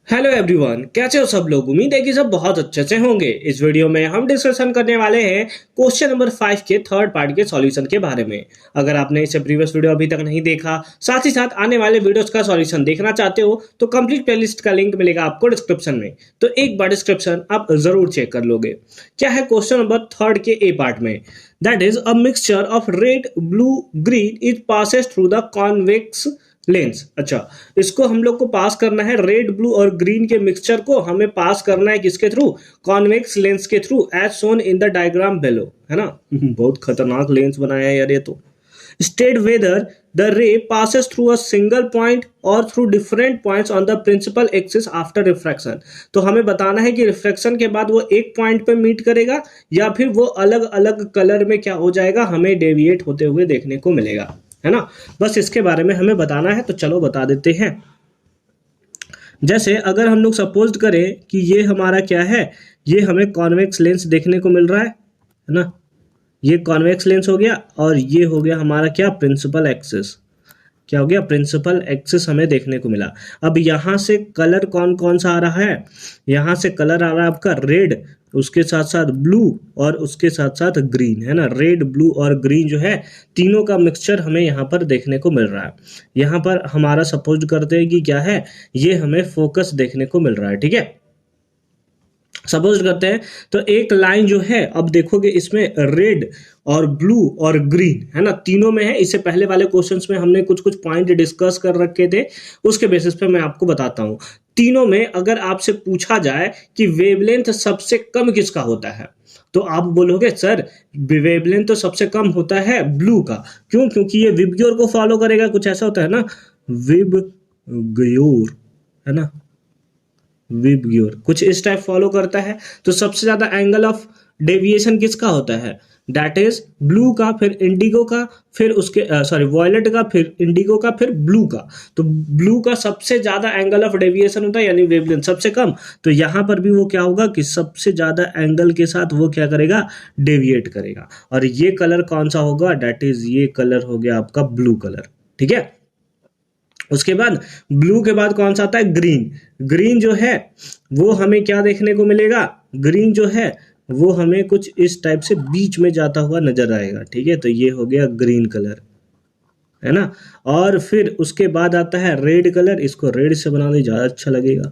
Hello everyone, कैसे हो सब लोग। उम्मीद है कि सब बहुत अच्छे से होंगे। इस वीडियो में हम डिस्कशन करने वाले हैं क्वेश्चन नंबर 5 के थर्ड पार्ट के सॉल्यूशन के बारे में। अगर आपने इससे प्रीवियस वीडियो अभी तक नहीं देखा, साथ ही साथ आने वाले वीडियोस का सॉल्यूशन देखना चाहते हो तो कंप्लीट प्लेलिस्ट का लिंक मिलेगा आपको डिस्क्रिप्शन में, तो एक बार डिस्क्रिप्शन आप जरूर चेक कर लोगे। क्या है क्वेश्चन नंबर थर्ड के ए पार्ट में, that is a mixture of red blue green it passes through the convex lens. अच्छा, इसको हम लोग को पास करना है, रेड ब्लू और ग्रीन के मिक्सचर को हमें पास करना है किसके थ्रू, कॉन्वेक्स लेंस के थ्रू, as shown in the diagram below, है ना। बहुत खतरनाक लेंस बनाया है यार ये तो। स्टेट वेदर द रे passes through a single point or through different points on the principal axis after refraction। तो हमें बताना है कि रिफ्रैक्शन के बाद वो एक पॉइंट पे मीट करेगा या फिर वो अलग अलग कलर में क्या हो जाएगा, हमें डेविएट होते हुए देखने को मिलेगा, है ना। बस इसके बारे में हमें बताना है, तो चलो बता देते हैं। जैसे अगर हम लोग सपोज करें कि ये हमारा क्या है, ये हमें कॉन्वेक्स लेंस देखने को मिल रहा है ना। ये कॉन्वेक्स लेंस हो गया और ये हो गया हमारा क्या, प्रिंसिपल एक्सिस। क्या हो गया, प्रिंसिपल एक्सिस हमें देखने को मिला। अब यहाँ से कलर कौन कौन सा आ रहा है, यहाँ से कलर आ रहा है आपका रेड, उसके साथ साथ ब्लू और उसके साथ साथ ग्रीन, है ना। रेड ब्लू और ग्रीन जो है, तीनों का मिक्सचर हमें यहाँ पर देखने को मिल रहा है। यहाँ पर हमारा सपोज करते हैं कि क्या है, ये हमें फोकस देखने को मिल रहा है, ठीक है। सपोज करते हैं तो एक लाइन जो है, अब देखोगे इसमें रेड और ब्लू और ग्रीन, है ना, तीनों में है। इससे पहले वाले क्वेश्चंस में हमने कुछ कुछ पॉइंट डिस्कस कर रखे थे, उसके बेसिस पे मैं आपको बताता हूं। तीनों में अगर आपसे पूछा जाए कि वेवलेंथ सबसे कम किसका होता है, तो आप बोलोगे सर वेवलेंथ तो सबसे कम होता है ब्लू का। क्यों? क्योंकि ये विबग्योर को फॉलो करेगा, कुछ ऐसा होता है ना, विबग्योर, है ना, विबग्योर कुछ इस टाइप फॉलो करता है। तो सबसे ज्यादा एंगल ऑफ डेविएशन किसका होता है, दैट इज ब्लू का, फिर इंडिगो का, फिर उसके सॉरी वॉयलेट का, फिर इंडिगो का, फिर ब्लू का। तो ब्लू का सबसे ज्यादा एंगल ऑफ डेविएशन होता है, यानी वेवलेंथ सबसे कम। तो यहां पर भी वो क्या होगा कि सबसे ज्यादा एंगल के साथ वो क्या करेगा, डेविएट करेगा। और ये कलर कौन सा होगा, दैट इज ये कलर हो गया आपका ब्लू कलर, ठीक है। उसके बाद ब्लू के बाद कौन सा आता है, ग्रीन। ग्रीन जो है वो हमें क्या देखने को मिलेगा, ग्रीन जो है वो हमें कुछ इस टाइप से बीच में जाता हुआ नजर आएगा, ठीक है। तो ये हो गया ग्रीन कलर, है ना। और फिर उसके बाद आता है रेड कलर, इसको रेड से बना दे ज्यादा अच्छा लगेगा,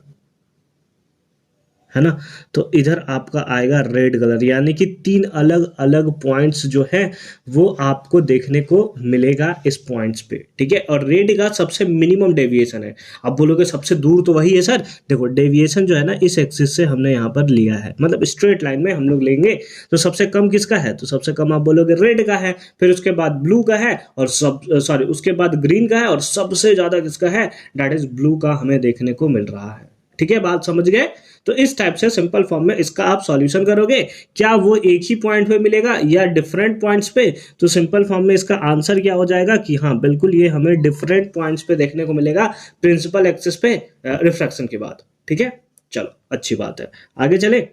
है ना। तो इधर आपका आएगा रेड कलर, यानी कि तीन अलग अलग पॉइंट्स जो है वो आपको देखने को मिलेगा इस पॉइंट्स पे, ठीक है। और रेड का सबसे मिनिमम डेविएशन है। आप बोलोगे सबसे दूर तो वही है सर, देखो डेविएशन जो है ना इस एक्सिस से हमने यहाँ पर लिया है, मतलब स्ट्रेट लाइन में हम लोग लेंगे। तो सबसे कम किसका है, तो सबसे कम आप बोलोगे रेड का है, फिर उसके बाद ब्लू का है, और उसके बाद ग्रीन का है, और सबसे ज्यादा किसका है, दैट इज ब्लू का हमें देखने को मिल रहा है, ठीक है। बात समझ गए। तो इस टाइप से सिंपल फॉर्म में इसका आप सॉल्यूशन करोगे। क्या वो एक ही पॉइंट पे मिलेगा या डिफरेंट पॉइंट्स पे, तो सिंपल फॉर्म में इसका आंसर क्या हो जाएगा कि हाँ बिल्कुल ये हमें डिफरेंट पॉइंट्स पे देखने को मिलेगा प्रिंसिपल एक्सिस पे रिफ्रैक्शन के बाद, ठीक है। चलो अच्छी बात है, आगे चले।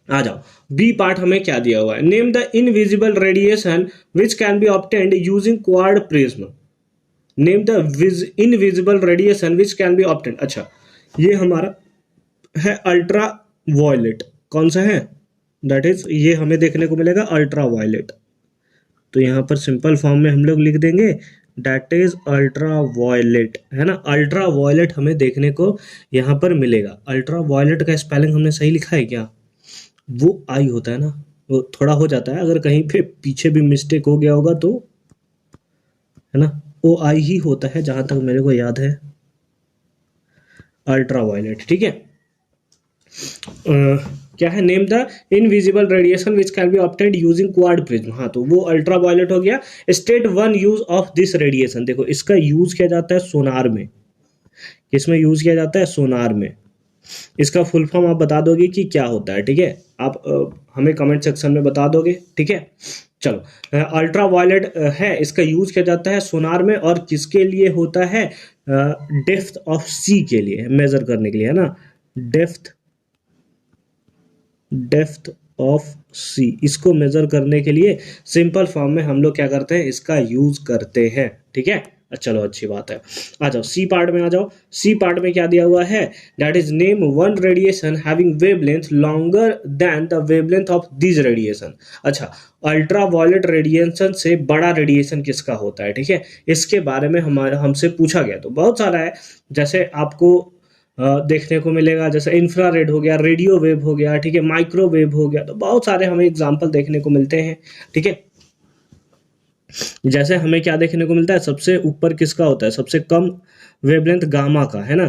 आ जाओ, बी पार्ट हमें क्या दिया हुआ है, name the invisible radiation which can be obtained using quad prism. Name the invisible radiation which can be obtained. अच्छा, ये हमारा है अल्ट्रा वायलेट। कौन सा है, दैट इज ये हमें देखने को मिलेगा अल्ट्रा वायलेट। तो यहाँ पर सिंपल फॉर्म में हम लोग लिख देंगे दैट इज अल्ट्रा वायलेट, है ना। अल्ट्रा वायलेट हमें देखने को यहाँ पर मिलेगा। अल्ट्रा वायलेट का स्पेलिंग हमने सही लिखा है क्या, वो आई होता है ना, वो थोड़ा हो जाता है, अगर कहीं पे पीछे भी मिस्टेक हो गया होगा तो, है ना, ओ आई ही होता है जहां तक मेरे को याद है, अल्ट्रा वायलेट, ठीक है। क्या है, name the invisible radiation which can be obtained using quad prism. हाँ, तो वो अल्ट्रा वायलेट हो गया। State one use of this radiation, देखो इसका यूज किया जाता है सोनार में। किसमें यूज किया जाता है, सोनार में। इसका फुल फॉर्म आप बता दोगे कि क्या होता है, ठीक है। आप हमें कमेंट सेक्शन में बता दोगे, ठीक है। चलो, अल्ट्रा वायलेट है, इसका यूज किया जाता है सोनार में, और किसके लिए होता है, डेप्थ ऑफ सी के लिए, मेजर करने के लिए, है ना। डेप्थ ऑफ सी, इसको मेजर करने के लिए सिंपल फॉर्म में हम लोग क्या करते हैं, इसका यूज करते हैं, ठीक है। चलो अच्छी बात है। आ जाओ सी पार्ट में आ जाओ। सी पार्ट में क्या दिया हुआ है, that is name one radiation having wavelength longer than the wavelength of this radiation. अच्छा, अल्ट्रा वायलेट रेडिएशन से बड़ा रेडिएशन किसका होता है, ठीक है, इसके बारे में हमारा हमसे पूछा गया। तो बहुत सारा है, जैसे आपको देखने को मिलेगा, जैसे इंफ्रारेड हो गया, रेडियो वेव हो गया, ठीक है, माइक्रोवेव हो गया, तो बहुत सारे हमें एग्जाम्पल देखने को मिलते हैं, ठीक है। जैसे हमें क्या देखने को मिलता है, सबसे ऊपर किसका होता है, सबसे कम वेवलेंथ गामा का है ना,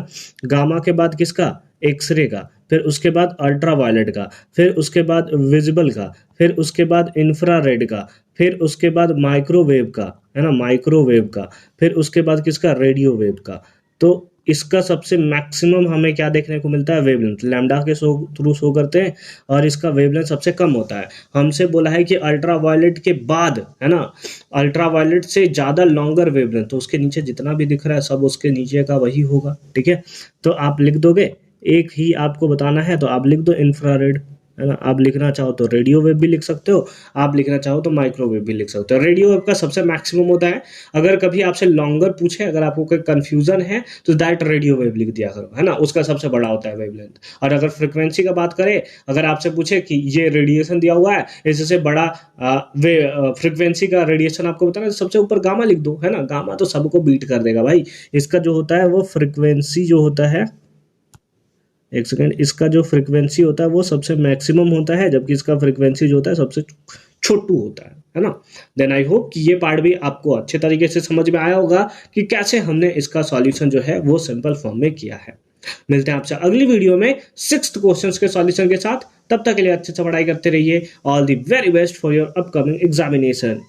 गामा के बाद किसका, एक्सरे का, फिर उसके बाद अल्ट्रा वायलेट का, फिर उसके बाद विजिबल का, फिर उसके बाद इंफ्रारेड का, फिर उसके बाद माइक्रोवेव का, है ना, माइक्रोवेव का, फिर उसके बाद किसका, रेडियो वेव का। तो इसका सबसे मैक्सिमम हमें क्या देखने को मिलता है, वेवलेंथ लैम्डा के थ्रू शो करते हैं, और इसका वेवलेंथ सबसे कम होता है। हमसे बोला है कि अल्ट्रा वायलेट के बाद, है ना, अल्ट्रा वायलेट से ज़्यादा लॉन्गर वेवलेंथ, तो उसके नीचे जितना भी दिख रहा है सब उसके नीचे का वही होगा, ठीक है। तो आप लिख दोगे, एक ही आपको बताना है तो आप लिख दो इंफ्रारेड, है ना। आप लिखना चाहो तो रेडियो वेव भी लिख सकते हो, आप लिखना चाहो तो माइक्रोवेव भी लिख सकते हो। रेडियो वेव का सबसे मैक्सिमम होता है। अगर कभी आपसे लॉन्गर पूछे, अगर आपको कोई कंफ्यूजन है तो दैट रेडियो वेव लिख दिया करो, है ना, उसका सबसे बड़ा होता है वेवलेंथ। और अगर फ्रिक्वेंसी का बात करें, अगर आपसे पूछे कि ये रेडिएशन दिया हुआ है, इससे बड़ा वे फ्रिक्वेंसी का रेडिएशन आपको बताना, तो सबसे ऊपर गामा लिख दो, है ना, गामा तो सबको बीट कर देगा भाई। इसका जो होता है वो फ्रिक्वेंसी जो होता है, एक सेकेंड, इसका जो फ्रिक्वेंसी होता है वो सबसे मैक्सिमम होता है, जबकि इसका फ्रिक्वेंसी जो होता है सबसे छोटू होता है ना। देन आई होप कि ये पार्ट भी आपको अच्छे तरीके से समझ में आया होगा कि कैसे हमने इसका सॉल्यूशन जो है वो सिंपल फॉर्म में किया है। मिलते हैं आपसे अगली वीडियो में 6th क्वेश्चंस के सॉल्यूशन के साथ। तब तक के लिए अच्छे से पढ़ाई करते रहिए। All the very best for your upcoming examination.